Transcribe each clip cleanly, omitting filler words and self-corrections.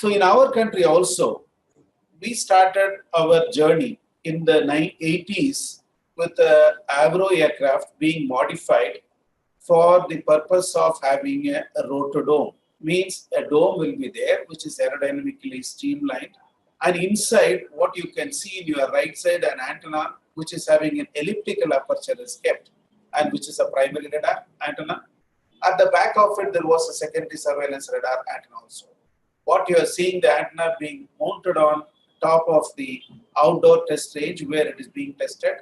So in our country also, we started our journey in the 80s with the Avro aircraft being modified for the purpose of having a rotodome. Means a dome will be there, which is aerodynamically streamlined. And inside, what you can see in your right side, an antenna, which is having an elliptical aperture is kept, and which is a primary radar antenna. At the back of it, there was a secondary surveillance radar antenna also. What you are seeing, the antenna being mounted on top of the outdoor test range where it is being tested.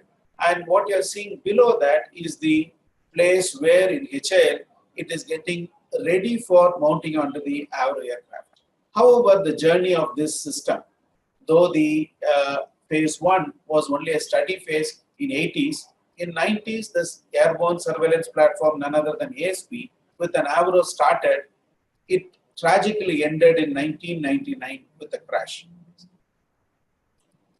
And what you are seeing below that is the place where in HAL it is getting ready for mounting onto the Avro aircraft. However, the journey of this system, though the phase 1 was only a study phase in 80s, in 90s this airborne surveillance platform, none other than ASP, with an Avro started. It tragically ended in 1999 with a crash.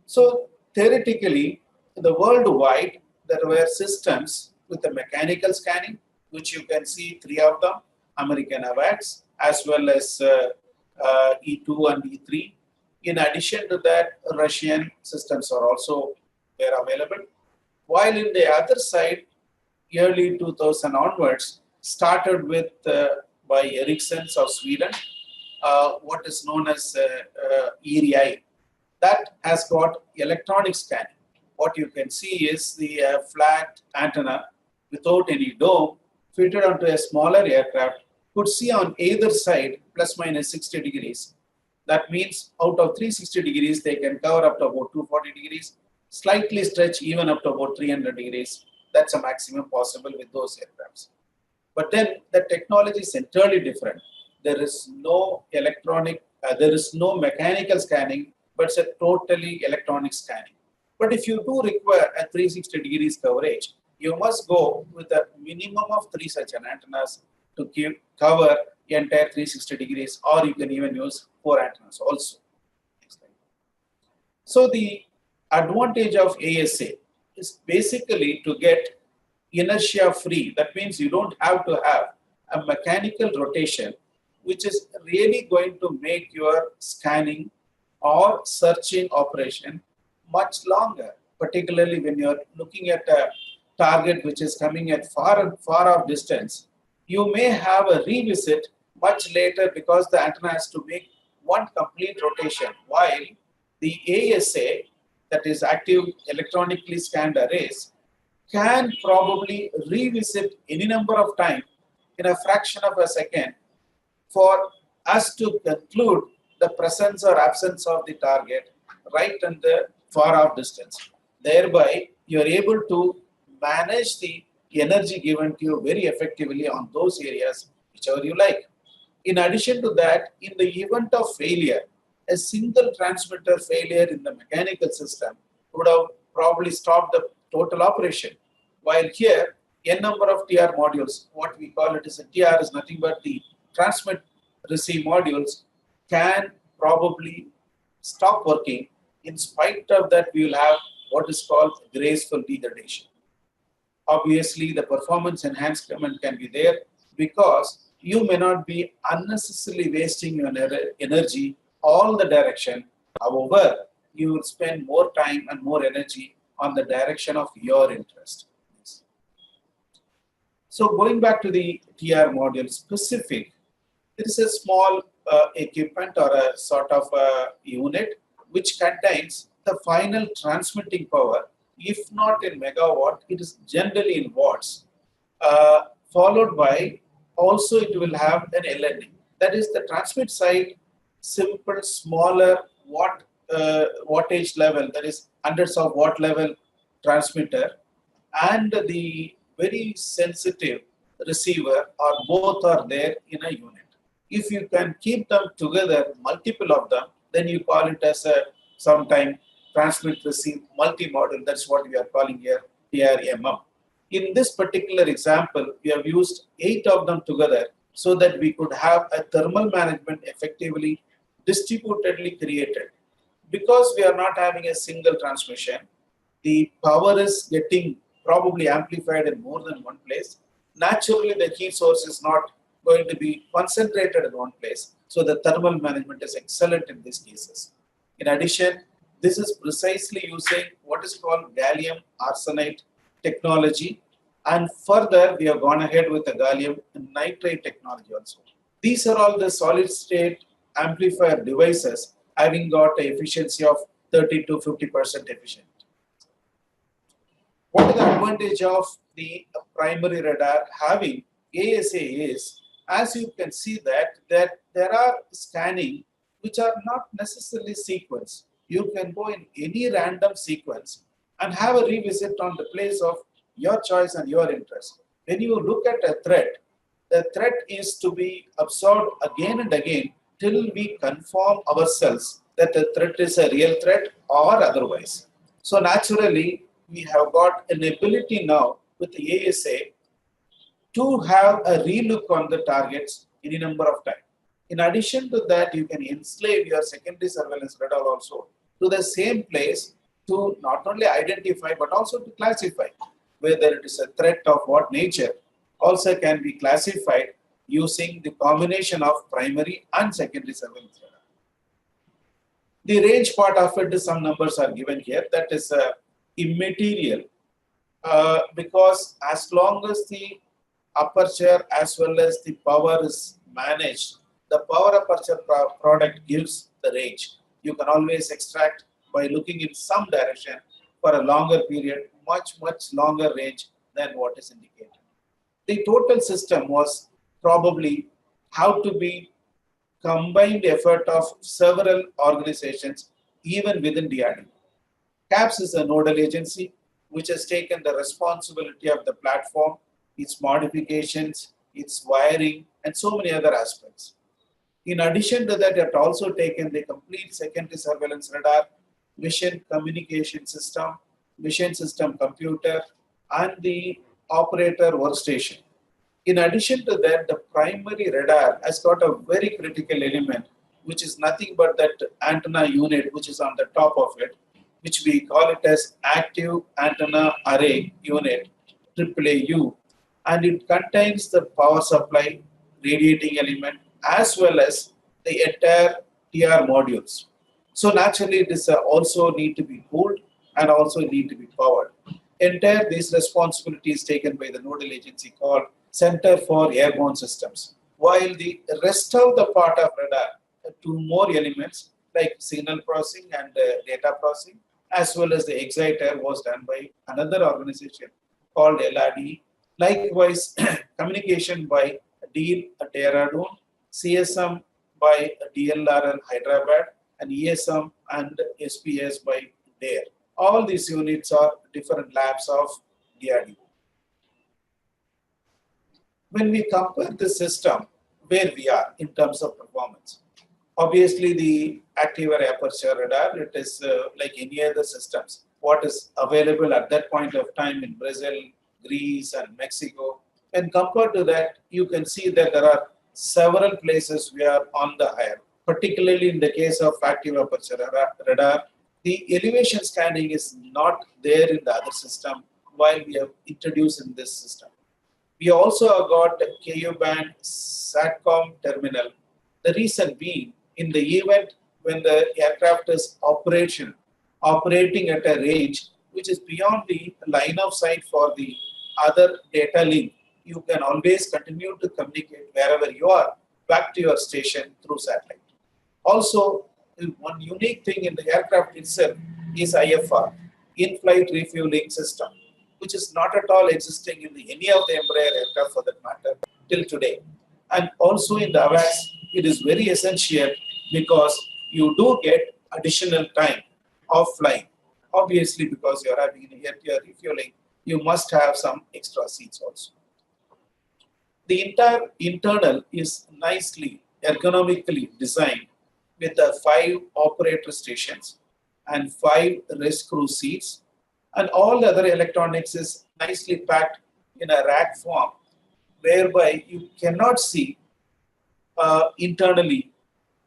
So theoretically, the worldwide, there were systems with the mechanical scanning, which you can see 3 of them, American AWACS, as well as E2 and E3. In addition to that, Russian systems are also there available. While in the other side, early 2000 onwards, started with by Ericsson's of Sweden, what is known as ERI. That has got electronic scanning. What you can see is the flat antenna without any dome fitted onto a smaller aircraft could see on either side plus minus 60 degrees. That means out of 360 degrees, they can cover up to about 240 degrees, slightly stretch even up to about 300 degrees. That's a maximum possible with those aircrafts. But then the technology is entirely different. There is no electronic, there is no mechanical scanning, but it's a totally electronic scanning. But if you do require a 360 degrees coverage, you must go with a minimum of 3 such antennas to cover the entire 360 degrees, or you can even use 4 antennas also. So the advantage of ASA is basically to get inertia free. That means you don't have to have a mechanical rotation, which is really going to make your scanning or searching operation much longer, particularly when you're looking at a target which is coming at far off distance. You may have a revisit much later because the antenna has to make one complete rotation, while the ASA, that is active electronically scanned arrays, can probably revisit any number of times in a fraction of a second for us to conclude the presence or absence of the target right in the far off distance. Thereby, you are able to manage the energy given to you very effectively on those areas, whichever you like. In addition to that, in the event of failure, a single transmitter failure in the mechanical system would have probably stopped the total operation. While here, n number of TR modules, what we call it as a TR is nothing but the transmit receive modules, can probably stop working. In spite of that, we will have what is called graceful degradation. Obviously, the performance enhancement can be there because you may not be unnecessarily wasting your energy all the direction. However, you will spend more time and more energy on the direction of your interest. So going back to the TR module specific, there is a small equipment or a sort of a unit which contains the final transmitting power. If not in megawatt, it is generally in watts, followed by also it will have an LNA. That is the transmit side, simple, smaller wattage level, that is hundreds of watt level transmitter, and the very sensitive receiver, or both are there in a unit. If you can keep them together, multiple of them, then you call it as a sometime transmit receive multi-module. That's what we are calling here TRMM. In this particular example, we have used 8 of them together so that we could have a thermal management effectively distributedly created. Because we are not having a single transmission, the power is getting probably amplified in more than one place. Naturally, the heat source is not going to be concentrated in one place. So the thermal management is excellent in these cases. In addition, this is precisely using what is called gallium arsenide technology, and further we have gone ahead with the gallium nitride technology also. These are all the solid state amplifier devices having got an efficiency of 30 to 50% efficient. What is the advantage of the primary radar having AESA is, as you can see that there are scanning which are not necessarily sequence. You can go in any random sequence and have a revisit on the place of your choice and your interest. When you look at a threat, the threat is to be absorbed again and again till we confirm ourselves that the threat is a real threat or otherwise. So naturally, we have got an ability now with the AESA to have a relook on the targets any number of times. In addition to that, you can enslave your secondary surveillance radar also to the same place to not only identify but also to classify whether it is a threat of what nature also can be classified using the combination of primary and secondary surveillance radar. The range part of it is some numbers are given here. That is immaterial because as long as the aperture as well as the power is managed, the power aperture product gives the range. You can always extract by looking in some direction for a longer period, much longer range than what is indicated. The total system was probably how to be combined effort of several organizations even within DRDO. CAPS is a nodal agency which has taken the responsibility of the platform, its modifications, its wiring, and so many other aspects. In addition to that, it has also taken the complete secondary surveillance radar, mission communication system, mission system computer, and the operator workstation. In addition to that, the primary radar has got a very critical element, which is nothing but that antenna unit, which is on the top of it, which we call it as active antenna array unit, AAAU, and it contains the power supply, radiating element, as well as the entire TR modules. So naturally, it is also need to be cooled and also need to be powered. Entire this responsibility is taken by the nodal agency called Center for Airborne Systems, while the rest of the part of radar, two more elements like signal processing and data processing, as well as the exciter was done by another organization called LRD. Likewise, communication by DEAL at Dehradun, CSM by DLRL Hyderabad, and ESM and SPS by DARE. All these units are different labs of DRDO. When we compare the system where we are in terms of performance, obviously the active array aperture radar, it is like any other systems, what is available at that point of time in Brazil, Greece, and Mexico. And compared to that, you can see that there are several places we are on the higher, particularly in the case of active aperture radar. The elevation scanning is not there in the other system while we have introduced in this system. We also got a KU band SATCOM terminal. The reason being, in the event when the aircraft is operating at a range which is beyond the line of sight for the other data link, you can always continue to communicate wherever you are back to your station through satellite. Also, one unique thing in the aircraft itself is IFR, in-flight refueling system, which is not at all existing in any of the Embraer aircraft for that matter till today. And also in the AWACS, it is very essential because you do get additional time of flying. Obviously, because you are having an air refueling, you must have some extra seats also. The entire internal is nicely ergonomically designed with the 5 operator stations and 5 rest crew seats, and all the other electronics is nicely packed in a rack form, whereby you cannot see internally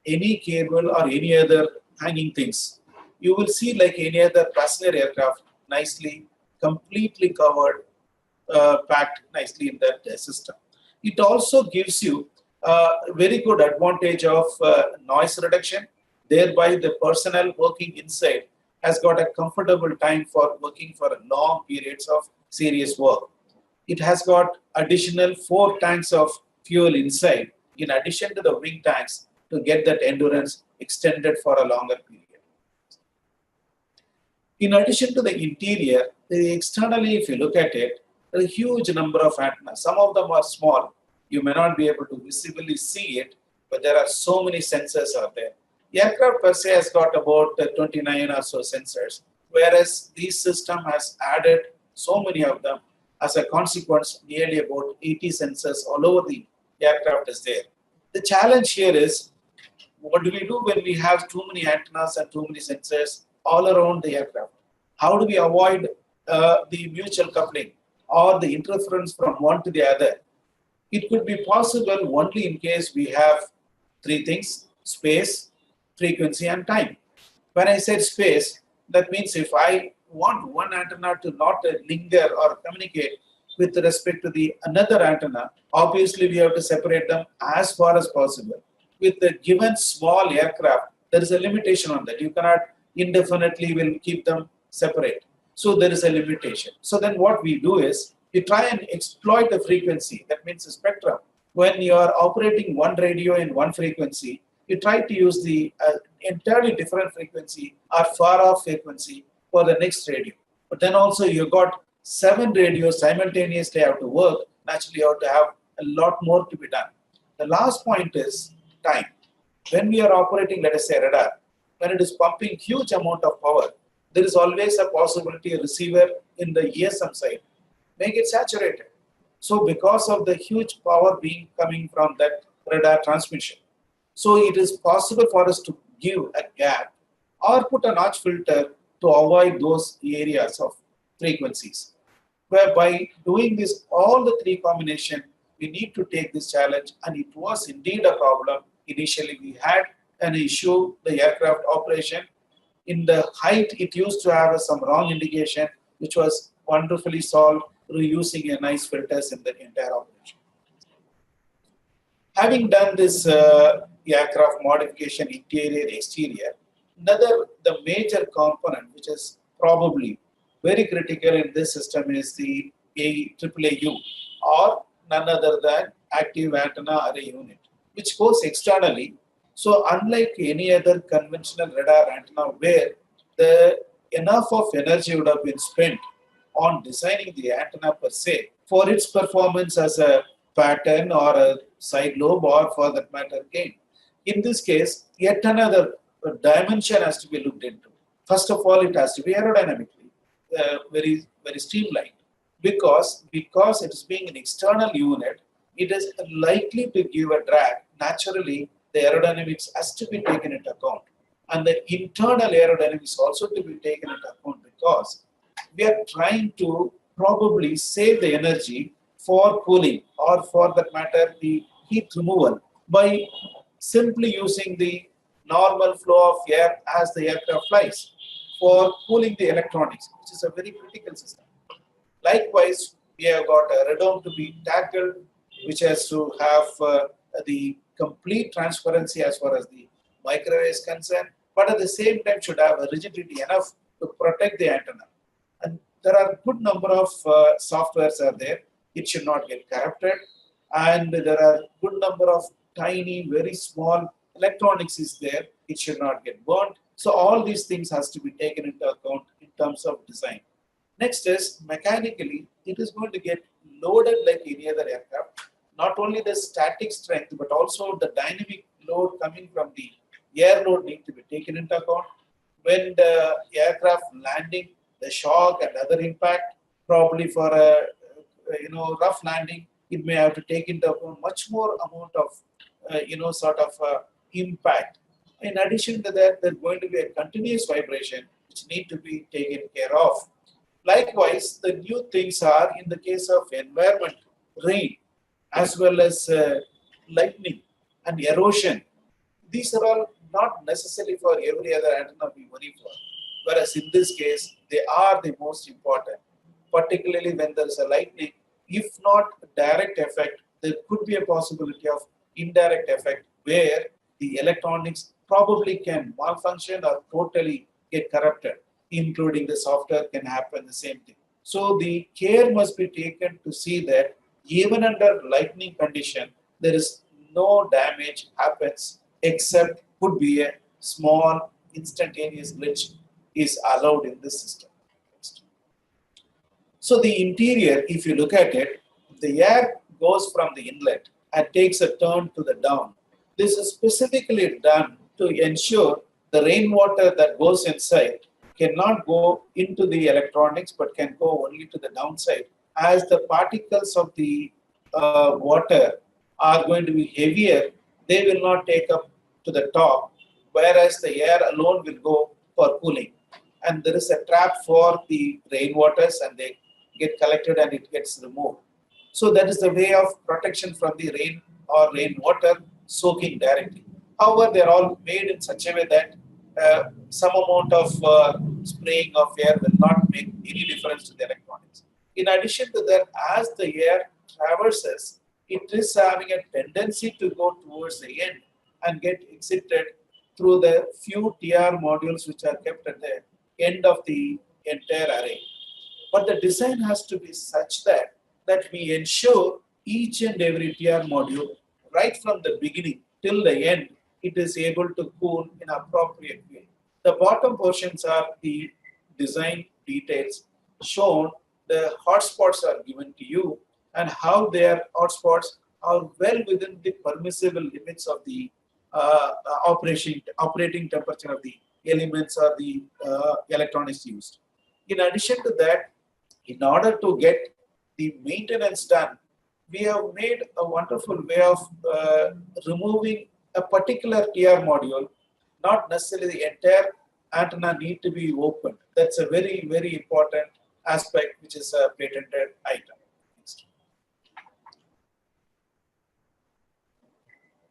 any cable or any other hanging things. You will see like any other passenger aircraft, nicely, completely covered, packed nicely in that system. It also gives you very good advantage of noise reduction. Thereby, the personnel working inside has got a comfortable time for working for long periods of serious work. It has got additional 4 tanks of fuel inside, in addition to the wing tanks, to get that endurance extended for a longer period. In addition to the interior, externally, if you look at it, there are a huge number of antennas. Some of them are small. You may not be able to visibly see it, but there are so many sensors out there. The aircraft per se has got about 29 or so sensors, whereas this system has added so many of them. As a consequence, nearly about 80 sensors all over the aircraft is there. The challenge here is, what do we do when we have too many antennas and too many sensors all around the aircraft? How do we avoid the mutual coupling or the interference from one to the other? It could be possible only in case we have 3 things: space, frequency, and time. When I said space, that means if I want one antenna to not linger or communicate with respect to the another antenna, obviously we have to separate them as far as possible. With the given small aircraft, there is a limitation on that. You cannot indefinitely will keep them separate. So there is a limitation. So then what we do is, we try and exploit the frequency, that means the spectrum. When you are operating one radio in one frequency, you try to use the entirely different frequency or far off frequency for the next radio. But then also you got 7 radios simultaneously have to work. Naturally, you have to have a lot more to be done. The last point is time. When we are operating, let us say, radar, when it is pumping huge amount of power, there is always a possibility a receiver in the ESM side may get saturated. So because of the huge power being coming from that radar transmission, so it is possible for us to give a gap or put a notch filter to avoid those areas of frequencies. Whereby doing this, all the 3 combination, we need to take this challenge, and it was indeed a problem. Initially, we had an issue, the aircraft operation. In the height, it used to have some wrong indication, which was wonderfully solved through using a nice filters in the entire operation. Having done this aircraft modification, interior, exterior, the major component, which is probably very critical in this system, is the AAAU, or none other than active antenna array unit, which goes externally. So unlike any other conventional radar antenna where enough of energy would have been spent on designing the antenna per se for its performance as a pattern or a side lobe, or for that matter gain. In this case, yet another dimension has to be looked into. First of all, it has to be aerodynamically very, very streamlined, because it is being an external unit, it is likely to give a drag. Naturally, the aerodynamics has to be taken into account, and the internal aerodynamics also to be taken into account, because we are trying to probably save the energy for cooling, or for that matter the heat removal, by simply using the normal flow of air as the aircraft flies for cooling the electronics, which is a very critical system. Likewise, we have got a radome to be tackled, which has to have the complete transparency as far as the microwave is concerned, but at the same time should have a rigidity enough to protect the antenna. And there are a good number of softwares are there. It should not get corrupted, and there are good number of tiny, very small electronics is there. It should not get burnt. So all these things has to be taken into account in terms of design. Next is mechanically, it is going to get loaded like any other aircraft. Not only the static strength, but also the dynamic load coming from the air load need to be taken into account. When the aircraft landing, the shock and other impact, probably for a rough landing, it may have to take into account much more amount of impact. In addition to that, there's going to be a continuous vibration which need to be taken care of. Likewise, the new things are in the case of environment, rain, as well as lightning and erosion. These are all not necessary for every other antenna we worry for. Whereas in this case, they are the most important, particularly when there is a lightning. If not direct effect, there could be a possibility of indirect effect where the electronics probably can malfunction or totally get corrupted, including the software can happen the same thing. So the care must be taken to see that even under lightning condition, there is no damage happens except could be a small instantaneous glitch is allowed in the system. So the interior, if you look at it, the air goes from the inlet and takes a turn to the down. This is specifically done to ensure the rainwater that goes inside cannot go into the electronics but can go only to the downside. As the particles of the water are going to be heavier, they will not take up to the top, whereas the air alone will go for cooling. And there is a trap for the rainwaters and they get collected and it gets removed. So that is the way of protection from the rain or rainwater soaking directly. However, they are all made in such a way that some amount of spraying of air will not make any difference to the electronics. In addition to that, as the air traverses, it is having a tendency to go towards the end and get exited through the few TR modules which are kept at the end of the entire array. But the design has to be such that we ensure each and every TR module, right from the beginning till the end, it is able to cool in appropriate way. The bottom portions are the design details shown. The hotspots are given to you and how their hotspots are well within the permissible limits of the operating temperature of the elements or the electronics used. In addition to that, in order to get the maintenance done, we have made a wonderful way of removing a particular TR module, not necessarily the entire antenna need to be opened. That's a very, very important aspect, which is a patented item. Next.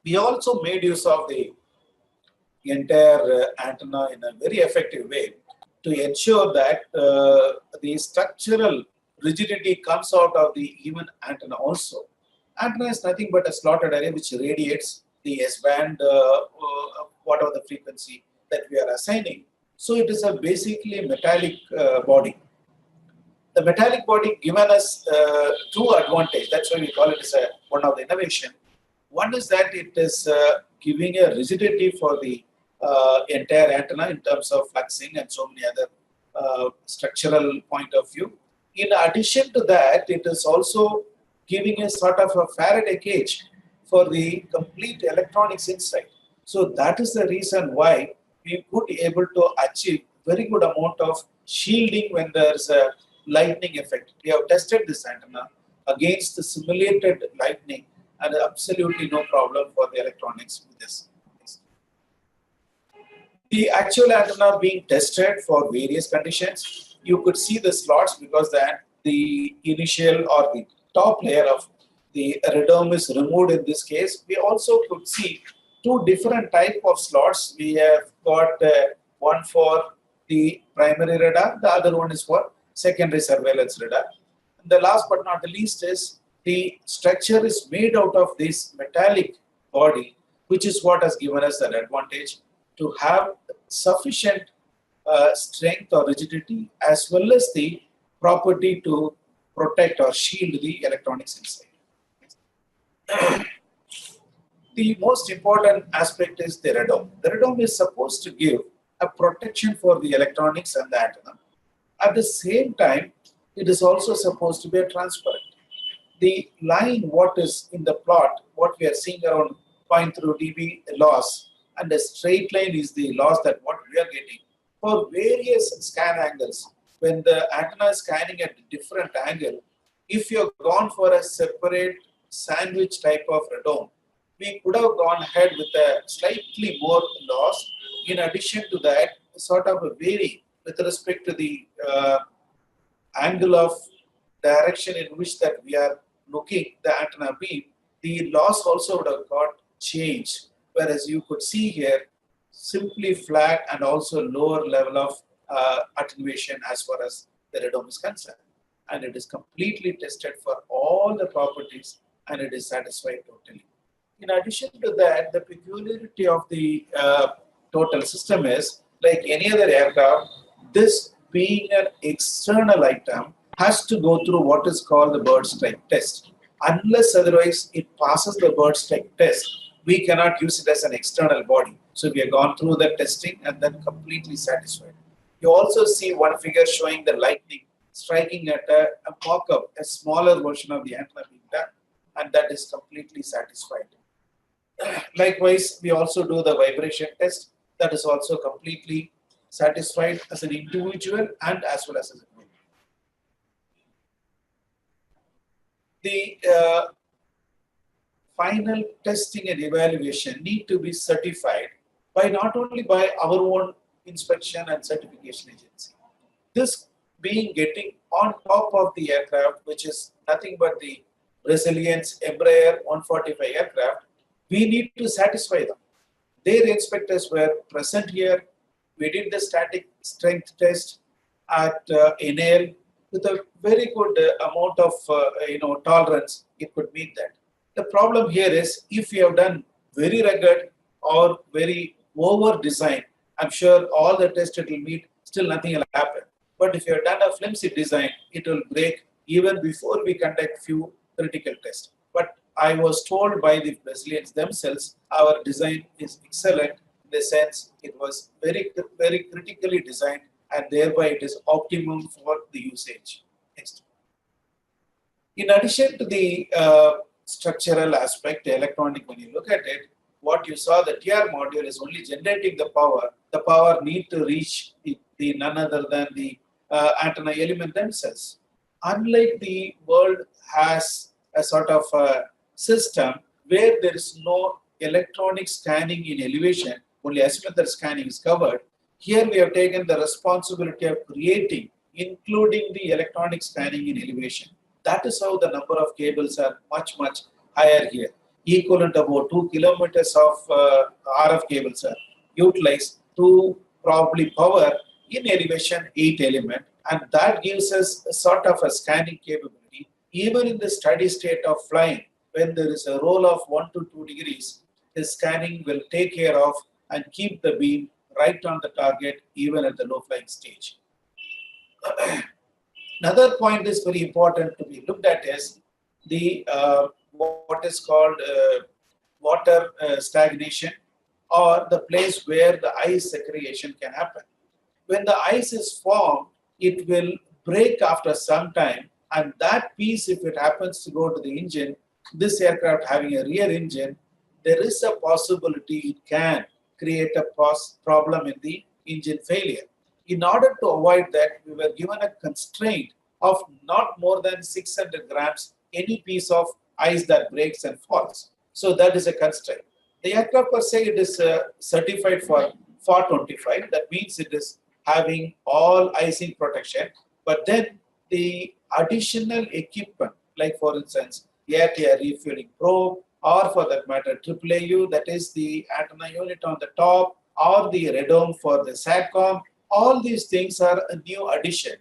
We also made use of the entire antenna in a very effective way to ensure that the structural rigidity comes out of the even antenna also. Antenna is nothing but a slotted array which radiates the S-band, whatever the frequency that we are assigning. So it is a basically metallic body. The metallic body given us two advantage. That's why we call it as one of the innovation. One is that it is giving a rigidity for the entire antenna in terms of fluxing and so many other structural point of view. In addition to that, it is also giving a sort of a Faraday cage for the complete electronics inside. So that is the reason why we could be able to achieve very good amount of shielding when there is a lightning effect. We have tested this antenna against the simulated lightning and absolutely no problem for the electronics with this. The actual antenna being tested for various conditions, you could see the slots because the initial or the top layer of the radome is removed in this case. We also could see two different type of slots. We have got one for the primary radar, the other one is for secondary surveillance radar. And the last but not the least is the structure is made out of this metallic body, which is what has given us that advantage to have sufficient strength or rigidity as well as the property to protect or shield the electronics inside. The most important aspect is the radome. The radome is supposed to give a protection for the electronics and the antenna. At the same time, it is also supposed to be a transparent. The line, what is in the plot, what we are seeing around 0.3 dB loss, and the straight line is the loss that what we are getting. For various scan angles, when the antenna is scanning at a different angle, if you have gone for a separate sandwich type of radome, we could have gone ahead with a slightly more loss. In addition to that, sort of a vary with respect to the angle of direction in which that we are looking the antenna beam, the loss also would have got changed. Whereas you could see here simply flat and also lower level of attenuation as far as the radome is concerned. And it is completely tested for all the properties and it is satisfied totally. In addition to that, the peculiarity of the total system is, like any other aircraft, this being an external item has to go through what is called the bird strike test. Unless otherwise it passes the bird strike test, we cannot use it as an external body. So we have gone through the testing and then completely satisfied. You also see one figure showing the lightning striking at a mock-up, a smaller version of the antenna being done, and that is completely satisfied. Likewise, we also do the vibration test. That is also completely satisfied as an individual and as well as a group. The final testing and evaluation need to be certified by not only by our own inspection and certification agency. This being getting on top of the aircraft, which is nothing but the Brazilian's Embraer 145 aircraft, we need to satisfy them. Their inspectors were present here. We did the static strength test at NAL with a very good amount of tolerance. It could meet that. The problem here is if you have done very rugged or very over design, I'm sure all the tests it will meet, still nothing will happen. But if you have done a flimsy design, it will break even before we conduct few critical tests. But I was told by the Brazilians themselves, our design is excellent in the sense it was very, very critically designed and thereby it is optimum for the usage. Next. In addition to the structural aspect, the electronic, when you look at it, what you saw, the TR module is only generating the power. The power need to reach the none other than the antenna element themselves. Unlike the world has a sort of a system where there is no electronic scanning in elevation, only azimuthal scanning is covered. Here we have taken the responsibility of creating, including the electronic scanning in elevation. That is how the number of cables are much, much higher here. Equivalent about 2 kilometers of RF cables are utilized to probably power in elevation 8 element, and that gives us a sort of a scanning capability. Even in the steady state of flying, when there is a roll of 1 to 2 degrees, the scanning will take care of and keep the beam right on the target even at the low flying stage. Another point is very important to be looked at is the what is called water stagnation, or the place where the ice accretion can happen. When the ice is formed, it will break after some time, and that piece, if it happens to go to the engine, this aircraft having a rear engine, there is a possibility it can create a problem in the engine failure. In order to avoid that, we were given a constraint of not more than 600 grams any piece of ice that breaks and falls. So that is a constraint. The aircraft per se, it is certified for 425. That means it is having all icing protection. But then the additional equipment, like for instance, air-to-air refueling probe, or for that matter, AAAU, that is the antenna unit on the top, or the radome for the SATCOM, all these things are a new addition.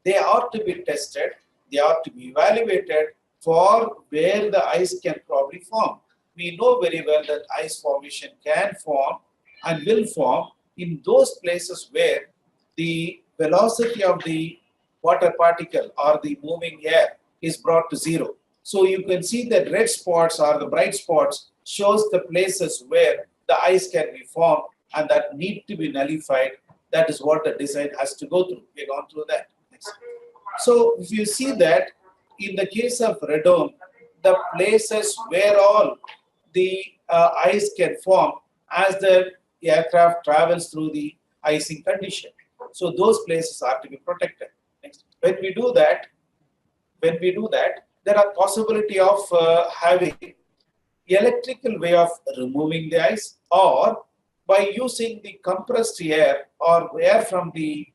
They are to be tested, they are to be evaluated for where the ice can probably form. We know very well that ice formation can form and will form in those places where the velocity of the water particle or the moving air is brought to zero. So you can see that red spots or the bright spots shows the places where the ice can be formed and that need to be nullified. That is what the design has to go through. We've gone through that. Next. So if you see that in the case of radome, the places where all the ice can form as the aircraft travels through the icing condition. So those places are to be protected. Next. When we do that, there are possibility of having electrical way of removing the ice, or by using the compressed air or air from the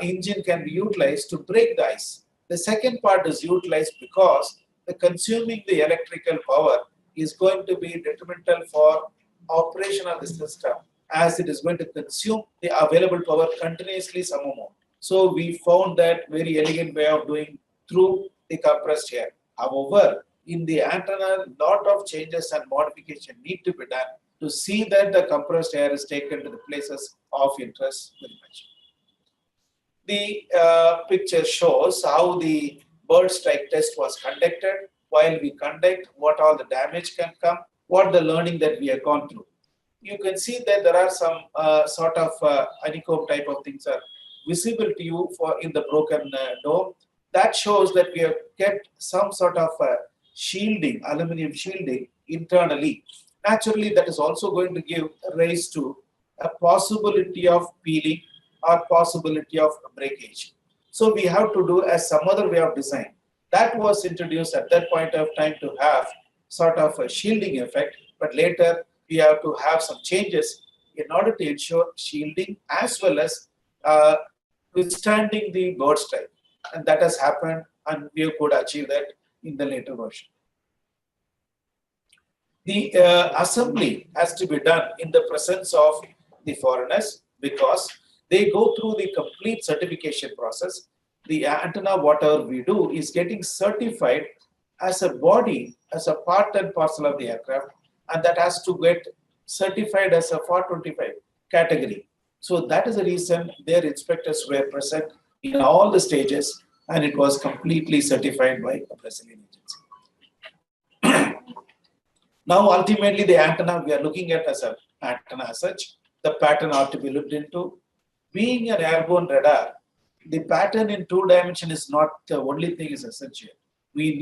engine can be utilized to break the ice. The second part is utilized because the consuming the electrical power is going to be detrimental for operation of the system, as it is going to consume the available power continuously some amount. So we found that very elegant way of doing through the compressed air. However, in the antenna, lot of changes and modification need to be done to see that the compressed air is taken to the places of interest very much. The picture shows how the bird strike test was conducted. While we conduct, what all the damage can come, what the learning that we have gone through. You can see that there are some sort of honeycomb type of things are visible to you for in the broken dome. That shows that we have kept some sort of shielding, aluminum shielding internally. Naturally, that is also going to give rise to a possibility of peeling or possibility of breakage. So we have to do as some other way of design. That was introduced at that point of time to have sort of a shielding effect, but later we have to have some changes in order to ensure shielding as well as withstanding the bird strike. And that has happened, and we could achieve that in the later version. The assembly has to be done in the presence of the foreigners because they go through the complete certification process. The antenna, whatever we do, is getting certified as a body, as a part and parcel of the aircraft, and that has to get certified as a 425 category. So that is the reason their inspectors were present in all the stages, and it was completely certified by a Brazilian agency. Now, ultimately, the antenna we are looking at as an antenna as such, the pattern ought to be looked into. Being an airborne radar, the pattern in 2 dimension is not the only thing is essential. We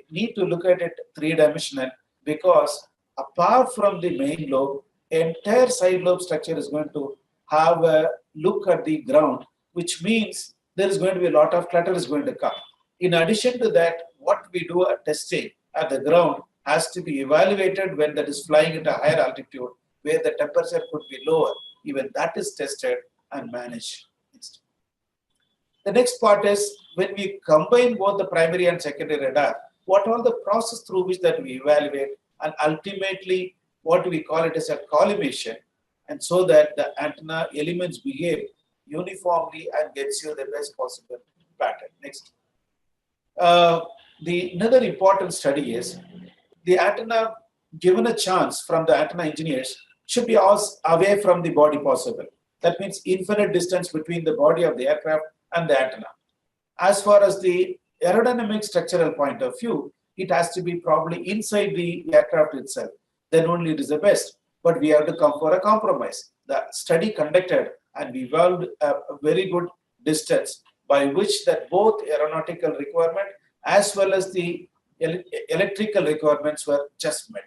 need to look at it 3-dimensional because apart from the main lobe, entire side lobe structure is going to have a look at the ground, which means there is going to be a lot of clutter is going to come. In addition to that, what we do at testing at the ground has to be evaluated when that is flying at a higher altitude, where the temperature could be lower. Even that is tested and managed. The next part is when we combine both the primary and secondary radar, what all the process through which that we evaluate, and ultimately what we call it as a collimation, and so that the antenna elements behave uniformly and gets you the best possible pattern. Next. Another important study is the antenna, given a chance from the antenna engineers, should be as away from the body possible. That means infinite distance between the body of the aircraft and the antenna. As far as the aerodynamic structural point of view, it has to be probably inside the aircraft itself. Then only it is the best. But we have to come for a compromise. The study conducted and we evolved a very good distance by which that both aeronautical requirement as well as the electrical requirements were just met.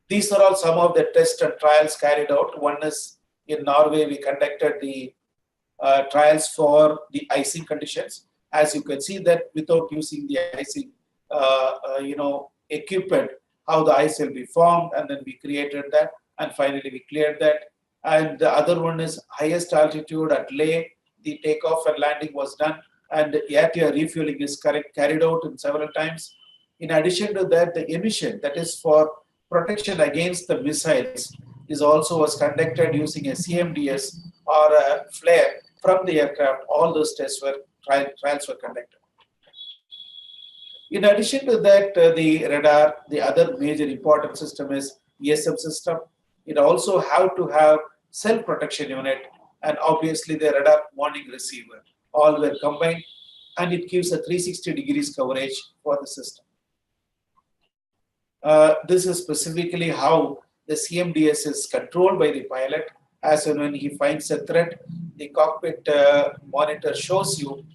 These are all some of the tests and trials carried out. One is in Norway, we conducted the trials for the icing conditions. As you can see that without using the icing, equipment, how the ice will be formed, and then we created that, and finally we cleared that. And the other one is highest altitude at Leh. The takeoff and landing was done, and air-to-air refueling is carried out in several times. In addition to that, the emission, that is for protection against the missiles, is also was conducted using a CMDS or a flare from the aircraft. All those tests were trials were conducted. In addition to that, the radar, the other major important system is ESM system. It also have to have self-protection unit and obviously the radar warning receiver. All were combined, and it gives a 360 degrees coverage for the system. This is specifically how the CMDS is controlled by the pilot. As and when he finds a threat, the cockpit monitor shows you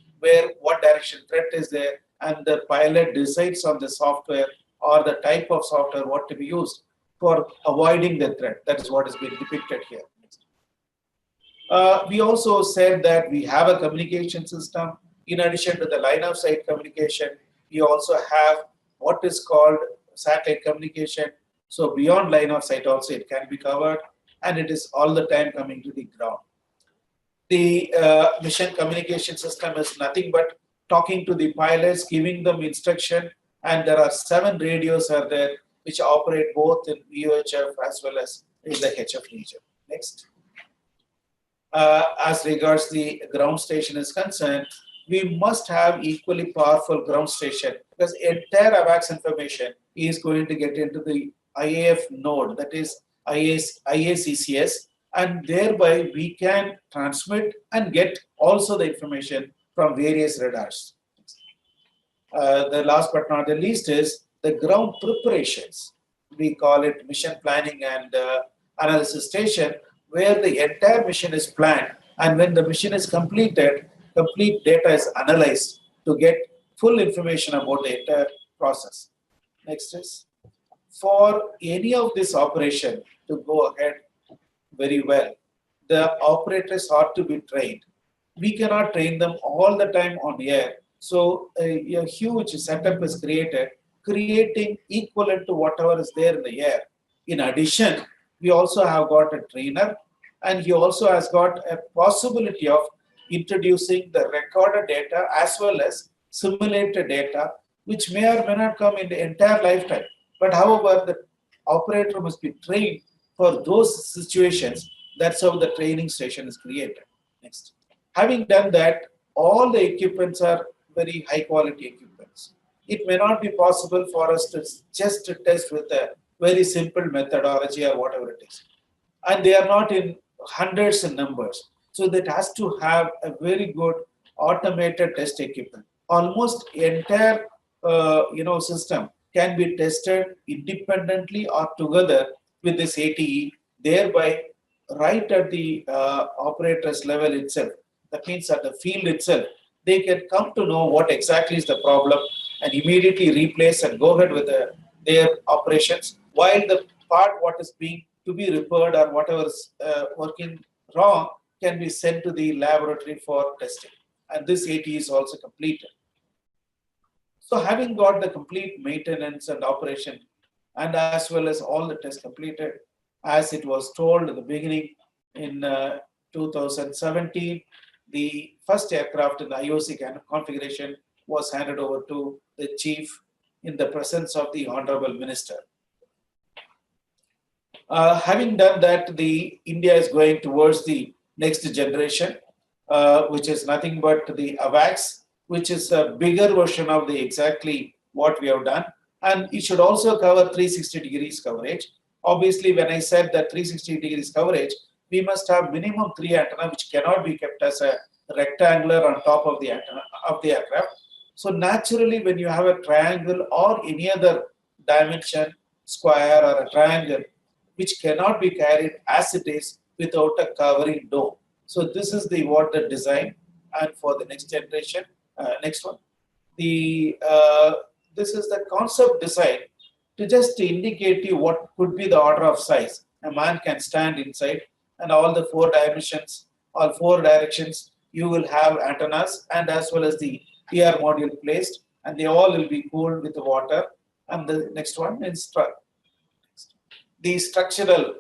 what direction threat is there, and the pilot decides on the software or the type of software what to be used for avoiding the threat. That is what is being depicted here. We also said that we have a communication system. In addition to the line of sight communication, we also have what is called satellite communication. So beyond line of sight also it can be covered, and it is all the time coming to the ground. The mission communication system is nothing but talking to the pilots, giving them instruction, and there are 7 radios are there which operate both in UHF as well as in the HF region. Next. As regards the ground station is concerned, we must have equally powerful ground station, because entire AWACS information is going to get into the IAF node, that is IACCS, and thereby we can transmit and get also the information from various radars. The last but not the least is the ground preparations. We call it mission planning and analysis station, where the entire mission is planned, and when the mission is completed, complete data is analyzed to get full information about the entire process. Next is, for any of this operation to go ahead very well, the operators ought to be trained. We cannot train them all the time on air. So a huge setup is created, creating equivalent to whatever is there in the air. In addition, we also have got a trainer, and he also has got a possibility of introducing the recorded data as well as simulated data, which may or may not come in the entire lifetime. But however, the operator must be trained for those situations. That's how the training station is created. Next. Having done that, all the equipments are very high quality equipments. It may not be possible for us to just test with a very simple methodology or whatever it is. And they are not in hundreds in numbers. So that has to have a very good automated test equipment. Almost entire system can be tested independently or together with this ATE, thereby right at the operator's level itself. That means at the field itself, they can come to know what exactly is the problem and immediately replace and go ahead with their operations, while the part what is being to be repaired or whatever is working wrong can be sent to the laboratory for testing. And this AT is also completed. So having got the complete maintenance and operation, and as well as all the tests completed, as it was told in the beginning in 2017, the first aircraft in the IOC configuration was handed over to the chief in the presence of the Honorable Minister. Having done that, India is going towards the next generation, which is nothing but the AWACS, which is a bigger version of the exactly what we have done. And it should also cover 360 degrees coverage. Obviously, when I said that 360 degrees coverage, we must have minimum 3 antenna, which cannot be kept as a rectangular on top of the antenna of the aircraft. So naturally, when you have a triangle or any other dimension, square or a triangle, which cannot be carried as it is without a covering dome. So this is the design, and for the next generation, next one, this is the concept design to just indicate you what could be the order of size. A man can stand inside, and all the 4 dimensions, all 4 directions, you will have antennas and as well as the PR module placed, and they all will be cooled with the water. And the next one is the structural,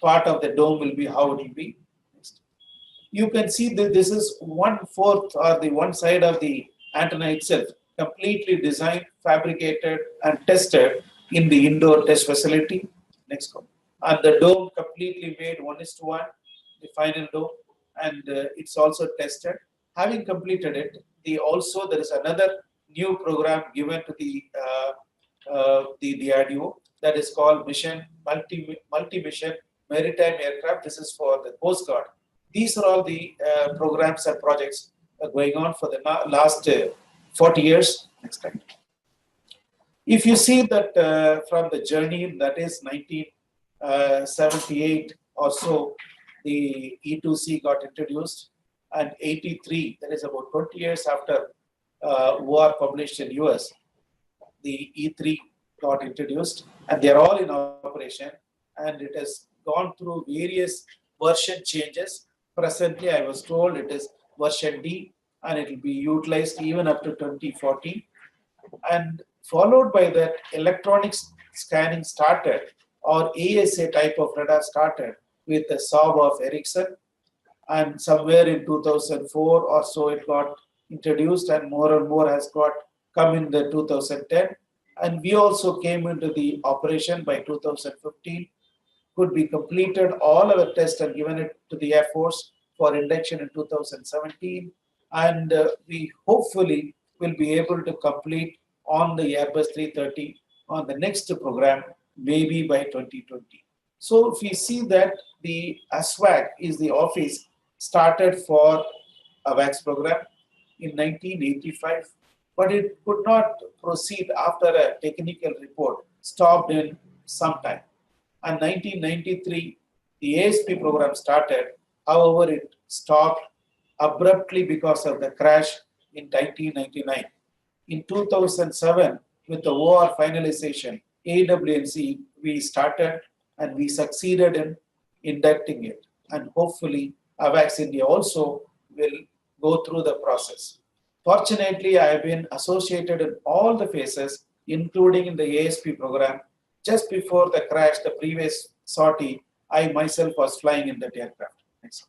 part of the dome will be how it will be. You can see that this is 1/4 or the one side of the antenna itself, completely designed, fabricated, and tested in the indoor test facility. Next one. And the dome completely made 1:1, the final dome, and it's also tested. Having completed it, there is another new program given to the DRDO that is called multi-mission maritime aircraft. This is for the Coast Guard. These are all the programs and projects going on for the last 40 years. Next slide. If you see that from the journey, that is 1978 or so, the E2C got introduced, and 83, that is about 20 years after war published in US, the E3 got introduced, and they're all in operation, and it has gone through various version changes. Presently, I was told it is version D, and it will be utilized even up to 2040. And followed by that, electronic scanning started, or AESA type of radar started with the Saab of Ericsson. And somewhere in 2004 or so, it got introduced, and more has come in the 2010. And we also came into the operation by 2015. Could be completed all our tests and given it to the Air Force for induction in 2017. and we hopefully will be able to complete on the Airbus 330 on the next program, maybe by 2020. So if we see that the ASWAC is the office started for AWACS program in 1985, but it could not proceed after a technical report stopped in some time. And 1993, the ASP program started. However, it stopped abruptly because of the crash in 1999. In 2007, with the OR finalization, AW&C, we started and we succeeded in inducting it. And hopefully, AWACS India also will go through the process. Fortunately, I have been associated in all the phases, including in the ASP program. Just before the crash, the previous sortie, I myself was flying in that aircraft. Next.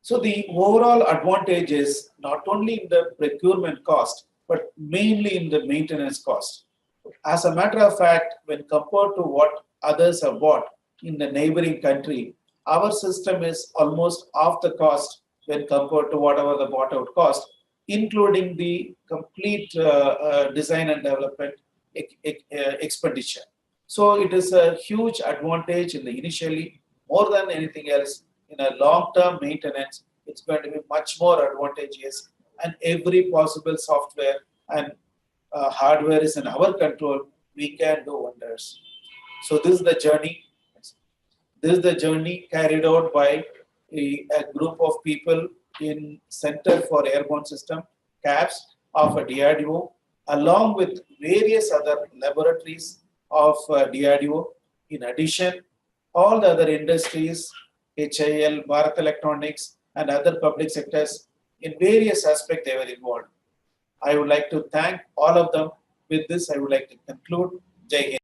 So the overall advantage is not only in the procurement cost, but mainly in the maintenance cost. As a matter of fact, when compared to what others have bought in the neighboring country, our system is almost half the cost when compared to whatever the bought out cost, including the complete design and development expenditure. So it is a huge advantage in the initially, more than anything else, in a long-term maintenance, it's going to be much more advantageous, and every possible software and hardware is in our control, we can do wonders. So this is the journey. This is the journey carried out by a group of people in Center for Airborne System, CAPS, of a DRDO, along with various other laboratories of DRDO. In addition, all the other industries, HIL, Bharat Electronics, and other public sectors, in various aspects they were involved. I would like to thank all of them. With this, I would like to conclude. Jai Hind.